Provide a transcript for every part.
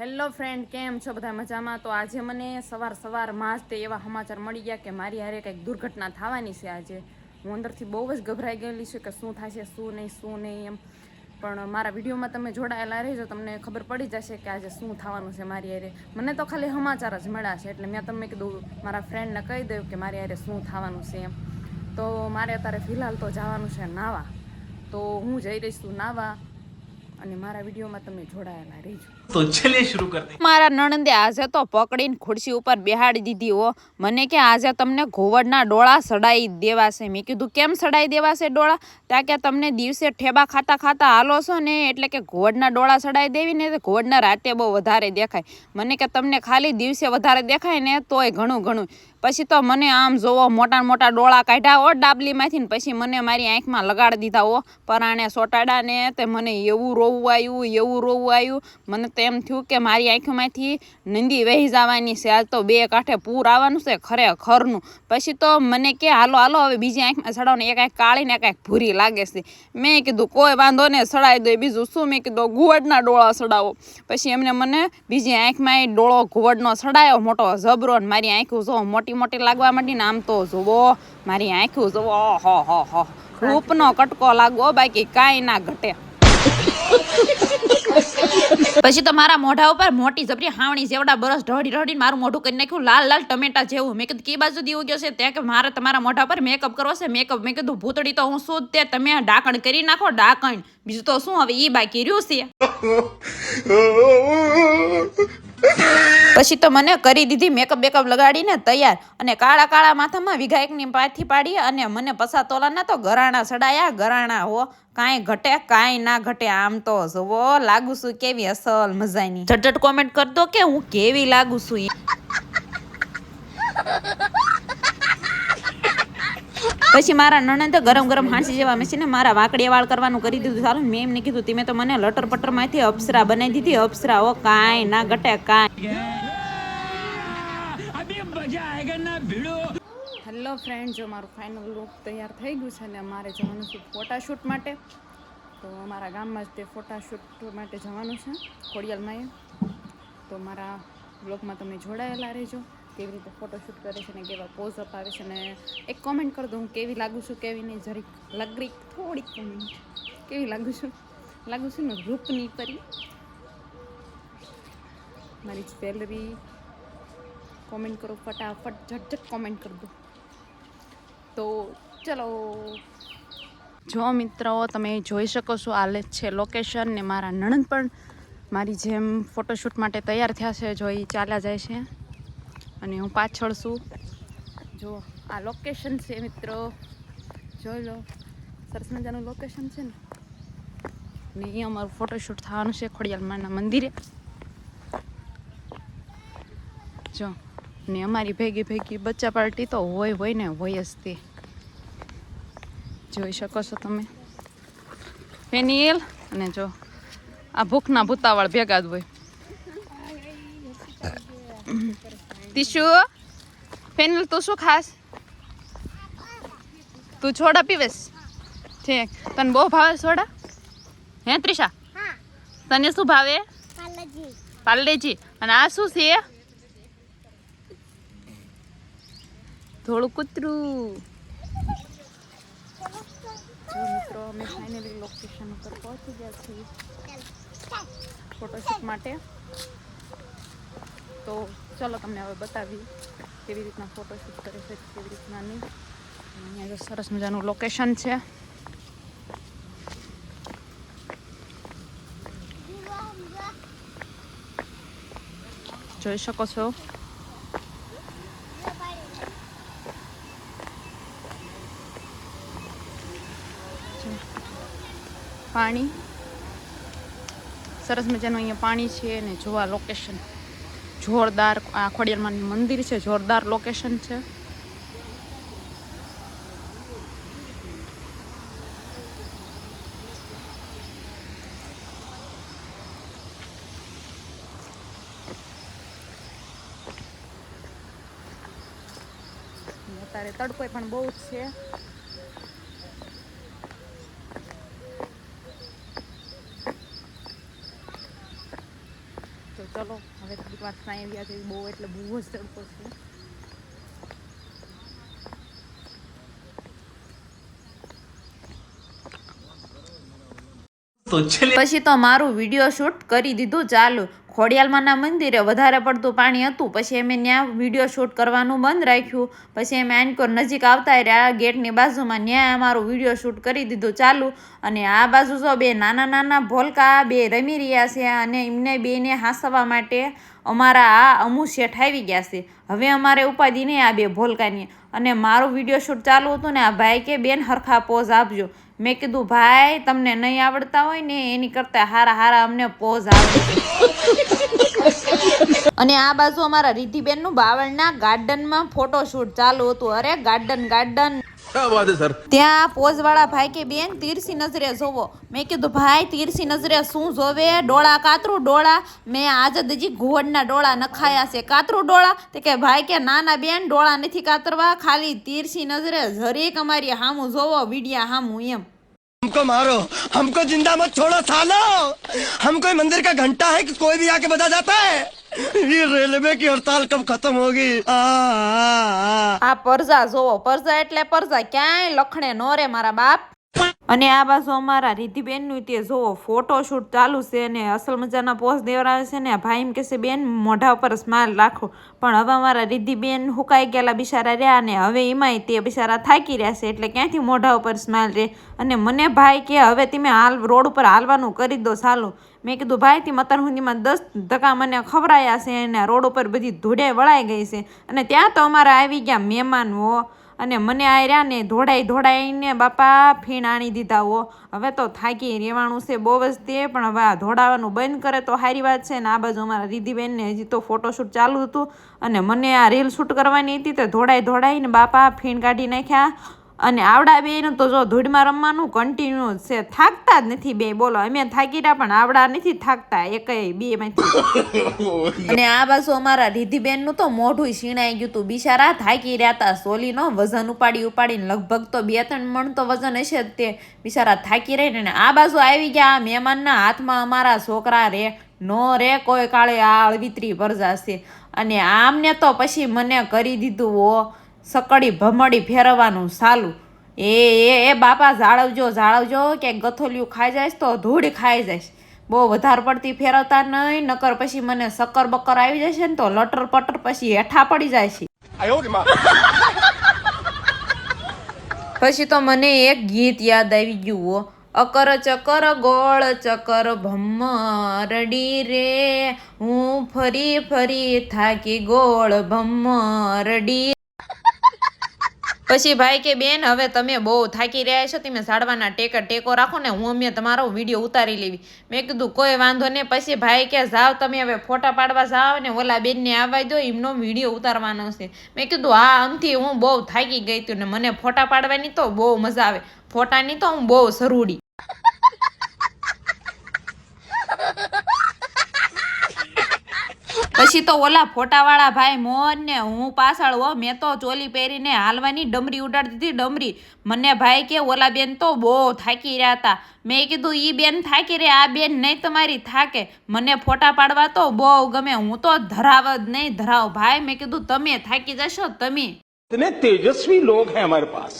Hello friend, કેમ છો બધા મજામાં? તો આજે મને સવારમાં જ તે એવા સમાચાર મળી ગયા કે મારી હારે કંઈક દુર્ઘટના થવાની છે. આજે હું અંદરથી બહુ જ ગભરાઈ ગયેલી છું કે શું થશે, શું નહીં એમ. પણ મારા વિડીયોમાં તમે જોડાયેલા રહેજો, તમને ખબર પડી જશે કે આજે શું થવાનું છે મારી હારે. મને તો ખાલી સમાચાર જ મળ્યા છે એટલે મેં તમને કીધું મારા ફ્રેન્ડને કહી દઉં કે મારી હારે શું થવાનું છે એમ. તો મારે અત્યારે ફિલહાલ તો જવાનું છે નાવા. તો હું જઈ રહીશ છું નાવા અને મારા વિડીયોમાં તમે જોડાયેલા રહેજો. તો ચલિए शुरू करते हैं। મારા નણંદે આજે તો પકડીને ખુરશી ઉપર બેહાડી દીધી હો. મને કે આજે તમને ઘોવડના ડોળા સડાઈ દેવાશે. મેં કીધું કેમ સડાઈ દેવાશે ડોળા? ત્યાં કે તમને દિવસે ઠેબા ખાતા ખાતા હાલો છો ને એટલે કે ઘોવડના ડોળા સડાઈ દેવી ને ઘોવડના રાતે બહુ વધારે દેખાય. મને કે તમને ખાલી દિવસે વધારે દેખાય ને તોય ઘણું. પછી તો મને આમ જોવો મોટા ડોળા કાઢ્યા હો ડાબલીમાંથી ને પછી મને મારી આંખમાં લગાડી દીધા હો પરાણે સોટાડા ને. તે મને એવું રોવું આવ્યું. મને તો એમ થયું કે મારી આંખોમાંથી નંદી વહી જવાની છે. આજ તો બે કાંઠે પૂર આવવાનું છે ખરેખરનું. પછી તો મને કે હાલો હવે બીજી આંખમાં સડાવો ને. એક આંખ કાળી ને એક આંખ ભૂરી લાગે છે. મેં કીધું કોઈ વાંધો ને સડાઈ દો. બીજું શું? મેં કીધું ઘુવડના ડોળા સડાવો. પછી એમને મને બીજી આંખમાં ડોળો ઘુવડનો સડાયો મોટો જબરો. ને મારી આંખું જો મોટી લાગવા માંડી ને. આમ તો જોવો મારી આંખું જોવો, હો રૂપનો કટકો લાગવો, બાકી કાંઈ ના ઘટે. પછી તો મારા મોઢા ઉપર મોટી જબરી હાવણી જેવડા બરસ ઢળીને મારું મોઢું કરી નાખ્યું લાલ ટમેટા જેવું. મેં કીધું કી બાજુ દીવું ગયો છે? ત્યાં કે મારે તમારા મોઢા પર મેકઅપ કરવો છે. મેં કીધું ભૂતડી તો હું શું તે તમે ડાકણ કરી નાખો ડાકણ. બીજું તો શું હવે ઈ બાકી રહ્યું છે. પછી તો મને કરી દીધી મેકઅપ લગાડીને તૈયાર અને કાળા માથામાં વિઘાયકની પાથી પાડી અને મને પસા તોલાના તો ગરાણા સડાયા. ગરાણા હો, કાંઈ ઘટે કાંઈ ના ઘટે. આમ તો જુઓ લાગુ છું કેવી અસલ મજાની. ઝટઝટ કોમેન્ટ કર દો કે હું કેવી લાગુ છું. પછી મારા નણંદે ગરમ હાંસી જેવા મશીને મારા વાકડિયા વાળ કરવાનું કરી દીધું. ચાલો મેં એમને કીધું તમે તો મને લટર પટર માંથી અપ્સરા બનાવી દીધી. અપ્સરા હો, કાંઈ ના ઘટે કાંઈ. હેલો ફ્રેન્ડ, જો મારું ફાઇનલ લુક તૈયાર થઈ ગયું છે ને અમારે જવાનું છે ફોટાશૂટ માટે. તો અમારા ગામમાં જ તે ફોટાશૂટ માટે જવાનું છે ખોડિયાલમાં. તો મારા બ્લોગમાં તમે જોડાયેલા રહેજો. કેવી રીતે ફોટોશૂટ કરે છે ને કેવા પોઝ અપાવે છે ને એક કોમેન્ટ કરી દો હું કેવી લાગુ છું કેવી નહીં. જરીક થોડીક કોમેન્ટ કેવી લાગુ છું ને રૂપની પરી. મારી જ્વેલરી કોમેન્ટ કરો ફટાફટ, ઝટઝટ કોમેન્ટ કરી દો. તો ચલો, જો મિત્રો તમે જોઈ શકો છો આ છે લોકેશન ને મારા નણંદ પણ મારી જેમ ફોટોશૂટ માટે તૈયાર થયા છે. જો એ ચાલ્યા જાય છે અને હું પાછળ છું. જો આ લોકેશન છે મિત્રો, જોઈ લો. સરસ મજાનું લોકેશન છે ને અહીંયા અમારું ફોટોશૂટ થવાનું છે ખોડિયાલમાના મંદિરે. જો ને અમારી ભેગી બચ્ચા પાર્ટી તો હોય ને હોય જ તે. જોઈ શકો છો તમે પેનિલ. અને જો આ ભૂખના ભૂતાવાળ ભેગા જ હોય. તીશુ પેનિલ તું શું ખાસ? તું છોડા પીવેશ? ઠીક. તને બહુ ભાવે સોડા? હે ત્રિષા? તને શું ભાવે? પાર્લેજી. અને આ શું છે? થોડું કૂતરું. જો મિત્રો અમે ફાઇનલી લોકેશન ઉપર પહોંચી ગયા છીએ ફોટોશૂટ માટે. તો ચલો તમને હવે બતાવી કેવી રીતના ફોટોશૂટ કરે છે કેવી રીતના નહીં. અહીંયા જો સરસ મજાનું લોકેશન છે. જોઈ શકો છો. પાણી સરસ મજાનું અહીંયા પાણી છે ને જોવા લોકેશન જોરદાર. આ ખોડિયારમાંનું મંદિર છે, જોરદાર લોકેશન છે. અત્યારે તડકો પણ બહુ જ છે. તો ચલો હવે થોડીક વાર સાંઈ આવ્યા છે, બહુ એટલે બહુ જ તડકો છે. तो चलिए પછી તો મારું વિડીયો શૂટ કરી દીધું ચાલુ. ખોડિયાલમાંના મંદિરે વધારે પડતું પાણી હતું, પછી અમે ત્યાં વિડીયો શૂટ કરવાનું બંધ રાખ્યું. પછી અમે આનકોર નજીક આવતા રહ્યા ગેટની બાજુમાં, ત્યાં અમારું વિડીયો શૂટ કરી દીધું ચાલુ. અને આ બાજુ જો બે નાના નાના ભોલકા બે રમી રહ્યા છે, અને એમને બેને હાંસવા માટે અમારા આ અમુ શેઠ આવી ગયા છે. હવે અમારે ઉપાધિ નહીં આ બે ભોલકાની. અને મારું વિડીયો શૂટ ચાલુ હતું ને આ ભાઈ કે બેન હરખા પોઝ આપજો. મેં કીધું ભાઈ તમને નહીં આવડતા હોય ને એની કરતા હારા હારા અમને પોઝ આવડે. અને આ બાજુ અમારા રિદ્ધિબેનનું બાવળના ગાર્ડનમાં ફોટોશૂટ ચાલુ હતું. અરે ગાર્ડન ત્યાં પોઝ વાળા ભાઈ કે બેન તીરસી નજરે જોવો. મેં કીધું ભાઈ તીરસી નજરે શું જોવે, ડોળા કાતરું ડોળા. મેં આજે દજી ઘુવડના ડોળા નખાયા છે, કાતરું ડોળા. તે કે ભાઈ કે ના બેન ડોળા નથી કાતરવા, ખાલી તીરસી નજરે જરીક અમારી હામું જોવો, વિડિયા હામું એમ. हमको मारो, हमको जिंदा मत छोड़ो सालो. हम कोई मंदिर का घंटा है कि कोई भी आके बजा जाता है. ये रेलवे की हड़ताल कब खत्म होगी? આ પરજા જોવો, પરજા એટલે પરજા, ક્યાંય લખણે નો રે મારા બાપ. અને આ બાજુ અમારા રિદ્ધિબેનનું તે જોવો ફોટોશૂટ ચાલુ છે, અને અસલ મજાના પોઝ દેવડાવે છે. ને ભાઈ એમ કહેશે બેન મોઢા ઉપર સ્માઇલ રાખો. પણ હવે અમારા રિદ્ધિબેન હુકાઈ ગયેલા બિચારા રહ્યા, ને હવે એમાંય તે બિચારા થાકી રહ્યા છે, એટલે ક્યાંથી મોઢા ઉપર સ્માઇલ રહે. અને મને ભાઈ કે હવે તમે રોડ ઉપર હાલવાનું કરી દો ચાલો. મેં કીધું ભાઈ તે મતર હુંદીમાં 10 ધક્કા મને ખવડાયા છે, અને રોડ ઉપર બધી ધૂળે વળાઈ ગઈ છે. અને ત્યાં તો અમારા આવી ગયા મહેમાનો, અને મને આ રહ્યા ને ધોડાઈને બાપા ફીણાણી દીધા હો. હવે તો થાકી રહેવાનું છે બહુ જ તે, પણ હવે આ ધોડાવાનું બંધ કરે તો સારી વાત છે. ને આ બાજુ અમારા રિદ્ધિબેનને હજી તો ફોટોશૂટ ચાલુ હતું, અને મને આ રીલ શૂટ કરવાની હતી, તો ધોડાઈને બાપા ફીણ કાઢી નાખ્યા. અને આવડા બેનું તો જો ધૂળમાં રમવાનું કન્ટિન્યુ છે, થાકતા જ નથી બે. બોલો અમે થાકી રહ્યા પણ આવડા નથી થાકતા એકય બેમાંથી. અને આ બાજુ અમારા રિદ્ધિબેનનું તો મોઢું શીણાઈ ગયું હતું, બિચારા થાકી રહ્યા હતા. સોલીનો વજન ઉપાડીને લગભગ તો 2-3 મણ તો વજન હશે જ તે. બિચારા થાકી રહીને આ બાજુ આવી ગયા મહેમાનના હાથમાં અમારા છોકરા રે નો રે કોઈ કાળે આ અળવિતરી પરજાશે. અને આમને તો પછી મને કરી દીધું હો સકડી ભમડી ફેરવવાનું ચાલુ. એ બાપા જાળવજો કે ગથોલિયું ખાઈ જાય તો ધૂળ ખાઈ જાય. બહુ વધારે પડતી ફેરવતા નહીં, નકર પછી મને શક્કર બક્કર આવી જશે ને તો લટર પટર પછી હેઠા પડી જાય છે. પછી તો મને એક ગીત યાદ આવી ગયું હો, અકર ચકર ગોળ ચકર ભમરડી રે, હું ફરી થાકી ગોળ ભમરડી. પછી ભાઈ કે બેન હવે તમે બહુ થાકી રહ્યા છો, તમે ઝાડવાના ટેકો રાખો ને, હું અમે તમારો વિડીયો ઉતારી લેવી. મેં કીધું કોઈ વાંધો નહીં. પછી ભાઈ કે જાઓ તમે હવે ફોટા પાડવા જાઓ ને ઓલા બેનને આવવા દો, એમનો વિડીયો ઉતારવાનો છે. મેં કીધું હા આમથી હું બહુ થાકી ગઈ હતી ને મને ફોટા પાડવાની તો બહુ મજા આવે, ફોટાની તો હું બહુ સરૂડી. પછી તો ઓલા ફોટાવાળા ભાઈ મોહન ને હું પાછળ હો, મેં તો ચોલી પહેરીને હાલવાની ડમરી ઉડાડતી હતી ડમરી. મને ભાઈ કે ઓલા બેન તો બહુ થાકી રહ્યા હતા. મેં કીધું ઈ બેન થાકી રહે, આ બેન નહીં તમારી થાકે. મને ફોટા પાડવા તો બહુ ગમે, હું તો ધરાવ જ નહીં ધરાવ ભાઈ. મેં કીધું તમે થાકી જશો તમે. कितने तेजस्वी लोग हैं हमारे पास,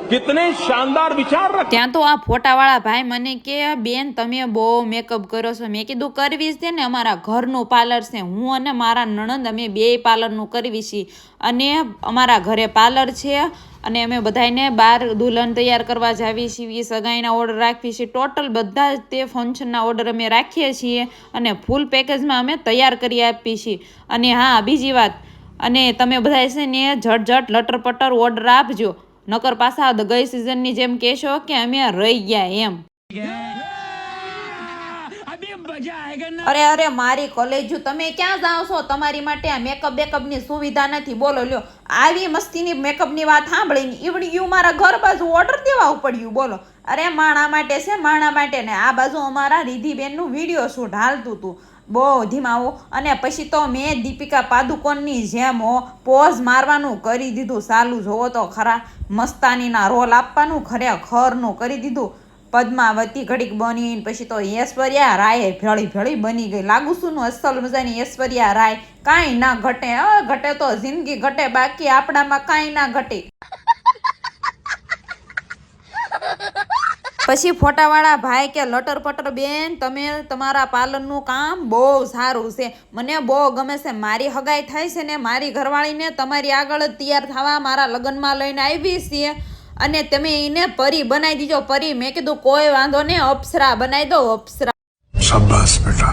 कितने शानदार विचार रखते. ત્યાં તો આ ફોટાવાળા ભાઈ મને કે બેન તમે બહુ મેકઅપ કરો છો. મેં કીધું કરવી છે ને, અમારા ઘરનું પાર્લર છે, હું અને મારા નણંદ અમે 2 પાર્લરનું કરવી છીએ. અને અમારા ઘરે પાર્લર છે, અને અમે બધાને બહાર દુલ્હન તૈયાર કરવા જાવી છીએ, સગાઈના ઓર્ડર રાખવી છીએ, ટોટલ બધા જ તે ફંક્શનના ઓર્ડર અમે રાખીએ છીએ, અને ફૂલ પેકેજમાં અમે તૈયાર કરી આપીએ છીએ. અને હા બીજી વાત, અને તમે બધા છે ને ઝટઝટ લટરપટર ઓર્ડર આપજો, નકર પાછા ગઈ સિઝનની જેમ કહેશો કે અમે રહી ગયા એમ. અરે મારી કોલેજ તમે ક્યાં જાઓ છો? તમારી માટે આ મેકઅપની સુવિધા નથી. બોલો લ્યો આવી મસ્તીની મેકઅપની વાત સાંભળીને ઈવડ્યું મારા ઘર બાજુ ઓર્ડર દેવા પડ્યું. બોલો અરે માણા માટે છે, માણા માટે. ને આ બાજુ અમારા રિદ્ધિબેનનું વિડીયો શૂટ હાલતું હતું બહુ ધીમાઓ. અને પછી તો મેં દીપિકા પાદુકોણની જેમ પોઝ મારવાનું કરી દીધું ચાલુ. જોવો તો ખરા, મસ્તાનીના રોલ આપવાનું ખરેખરનું કરી દીધું. પદ્માવતી ઘડીક બની, પછી તો ઐશ્વર્યા રાય ભેળી બની ગઈ. લાગુ શું નું અસલ મજાની ઐશ્વર્યા રાય. કાંઈ ના ઘટે, ઘટે તો જિંદગી ઘટે, બાકી આપણામાં કાંઈ ના ઘટે. પછી ફોટાવાળા ભાઈ કે લટર પટર બેન, તમે તમારા પાર્લરનું કામ બહુ સારું છે, મને બહુ ગમે છે. મારી હગાઈ થાય છે ને મારી ઘરવાળીને તમારી આગળ જ તૈયાર થવા મારા લગ્નમાં લઈને આવી છે, અને તમે એને પરી બનાવી દીજો, પરી. મેં કીધું કોઈ વાંધો નહીં, અપ્સરા બનાવી દો, અપ્સરા. शाबाश बेटा.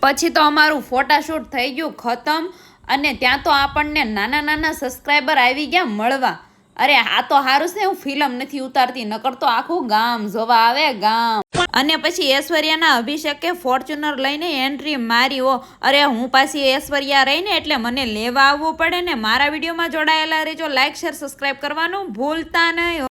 પછી તો અમારું ફોટાશૂટ થઈ ગયું ખતમ, અને ત્યાં તો આપણને નાના સબસ્ક્રાઈબર આવી ગયા મળવા. અરે આ તો સારું છે હું ફિલ્મ નથી ઉતારતી, નકર તો આખું ગામ જોવા આવે, ગામ. અને પછી ઐશ્વર્યાના અભિષેકે ફોર્ચ્યુનર લઈને એન્ટ્રી મારી. અરે હું પાછી ઐશ્વર્યા રહીને એટલે મને લેવા આવવું પડે ને. મારા વિડીયોમાં જોડાયેલા રહેજો, લાઈક શેર સબસ્ક્રાઈબ કરવાનું ભૂલતા નહીં.